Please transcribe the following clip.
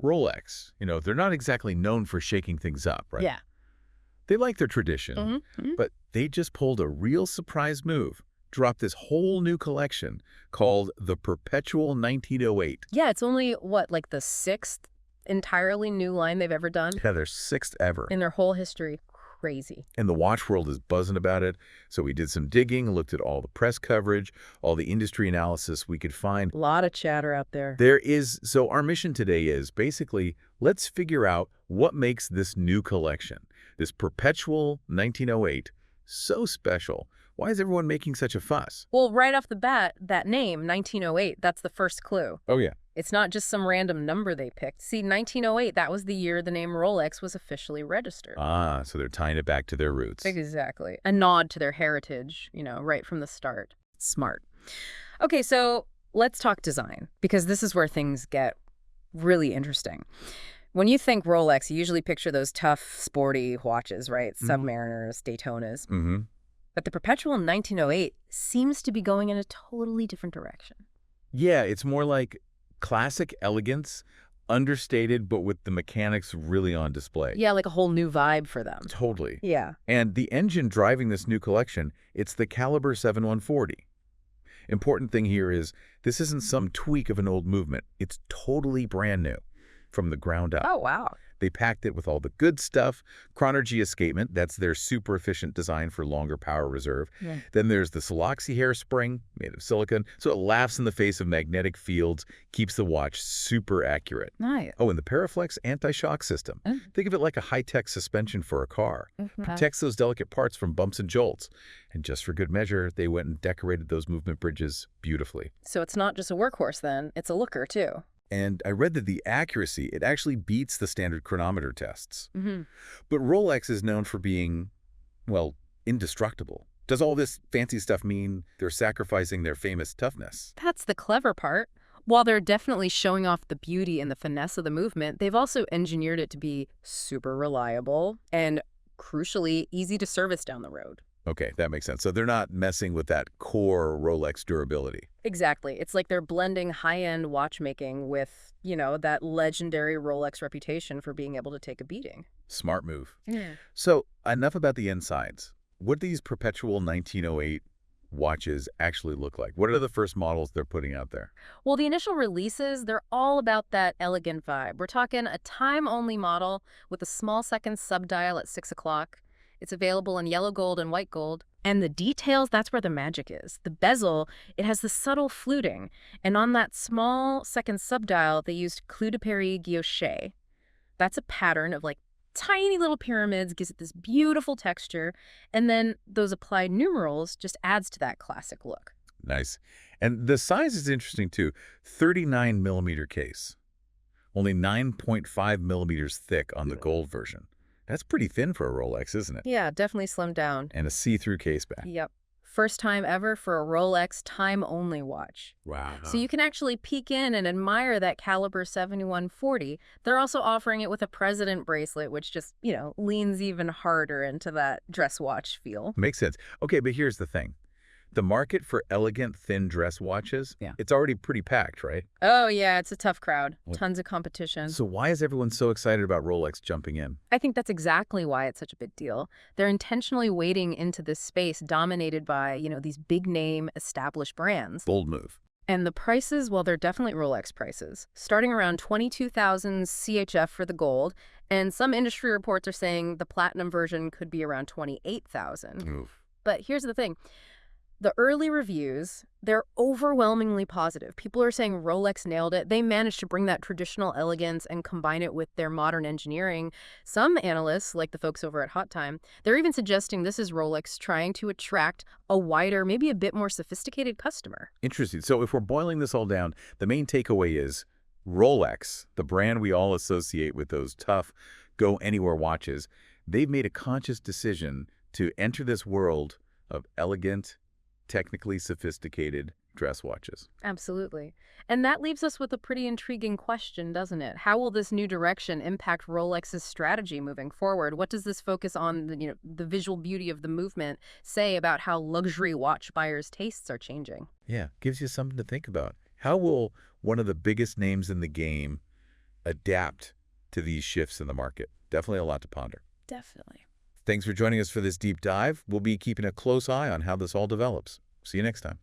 Rolex, they're not exactly known for shaking things up, right? Yeah. They like their tradition, but they just pulled a real surprise move, dropped this whole new collection called the Perpetual 1908. Yeah, it's only, what, like the sixth entirely new line they've ever done? Yeah, their sixth ever. In their whole history. Crazy. And the watch world is buzzing about it. So we did some digging, looked at all the press coverage, all the industry analysis we could find. A lot of chatter out there. So our mission today is basically, let's figure out what makes this new collection, this Perpetual 1908, so special. Why is everyone making such a fuss? Well, right off the bat, that name, 1908, that's the first clue. Oh, yeah. It's not just some random number they picked. See, 1908, that was the year the name Rolex was officially registered. Ah, so they're tying it back to their roots. Exactly. A nod to their heritage, right from the start. Smart. Okay, so let's talk design, because this is where things get really interesting. When you think Rolex, you usually picture those tough, sporty watches, right? Submariners, Daytonas. But the Perpetual 1908 seems to be going in a totally different direction. Yeah, it's more like classic elegance, understated, but with the mechanics really on display. Yeah, like a whole new vibe for them. Totally. Yeah. And the engine driving this new collection, it's the caliber 7140. Important thing here is this isn't some tweak of an old movement. It's totally brand new from the ground up. Oh, wow. They packed it with all the good stuff. Chronergy escapement, that's their super efficient design for longer power reserve. Yeah. Then there's the Siloxy hairspring made of silicon, so it laughs in the face of magnetic fields, keeps the watch super accurate. Nice. Oh, and the Paraflex anti-shock system. Think of it like a high-tech suspension for a car. Protects those delicate parts from bumps and jolts. And just for good measure, they went and decorated those movement bridges beautifully. So it's not just a workhorse then, it's a looker too. And I read that the accuracy, it actually beats the standard chronometer tests. But Rolex is known for being, well, indestructible. Does all this fancy stuff mean they're sacrificing their famous toughness? That's the clever part. While they're definitely showing off the beauty and the finesse of the movement, they've also engineered it to be super reliable and, crucially, easy to service down the road. Okay, that makes sense. So they're not messing with that core Rolex durability. Exactly. It's like they're blending high-end watchmaking with, that legendary Rolex reputation for being able to take a beating. Smart move. Yeah. So enough about the insides. What do these Perpetual 1908 watches actually look like? What are the first models they're putting out there? Well, the initial releases, they're all about that elegant vibe. We're talking a time-only model with a small second subdial at 6 o'clock. It's available in yellow gold and white gold. And the details, that's where the magic is. The bezel, it has the subtle fluting. And on that small second subdial, they used Clou de Paris guilloché. That's a pattern of like tiny little pyramids, gives it this beautiful texture. And then those applied numerals just adds to that classic look. Nice. And the size is interesting too. 39 millimeter case. Only 9.5 millimeters thick on the gold version. That's pretty thin for a Rolex, isn't it? Yeah, definitely slimmed down. And a see-through case back. Yep. First time ever for a Rolex time-only watch. Wow. So you can actually peek in and admire that caliber 7140. They're also offering it with a president bracelet, which just, leans even harder into that dress watch feel. Makes sense. Okay, but here's the thing. The market for elegant, thin dress watches, it's already pretty packed, right? Oh, yeah, it's a tough crowd. Tons of competition. So why is everyone so excited about Rolex jumping in? I think that's exactly why it's such a big deal. They're intentionally wading into this space dominated by, these big-name, established brands. Bold move. And the prices, well, they're definitely Rolex prices, starting around $22,000 CHF for the gold, and some industry reports are saying the platinum version could be around $28,000. But here's the thing. The early reviews, they're overwhelmingly positive. People are saying Rolex nailed it. They managed to bring that traditional elegance and combine it with their modern engineering. Some analysts, like the folks over at Hot Time, they're even suggesting this is Rolex trying to attract a wider, maybe a bit more sophisticated customer. Interesting. So if we're boiling this all down, the main takeaway is Rolex, the brand we all associate with those tough, go-anywhere watches, they've made a conscious decision to enter this world of elegant, technically sophisticated dress watches. Absolutely. And that leaves us with a pretty intriguing question, doesn't it? How will this new direction impact Rolex's strategy moving forward? What does this focus on, the visual beauty of the movement say about how luxury watch buyers' tastes are changing? Yeah, gives you something to think about. How will one of the biggest names in the game adapt to these shifts in the market. Definitely a lot to ponder. Definitely. Thanks for joining us for this deep dive. We'll be keeping a close eye on how this all develops. See you next time.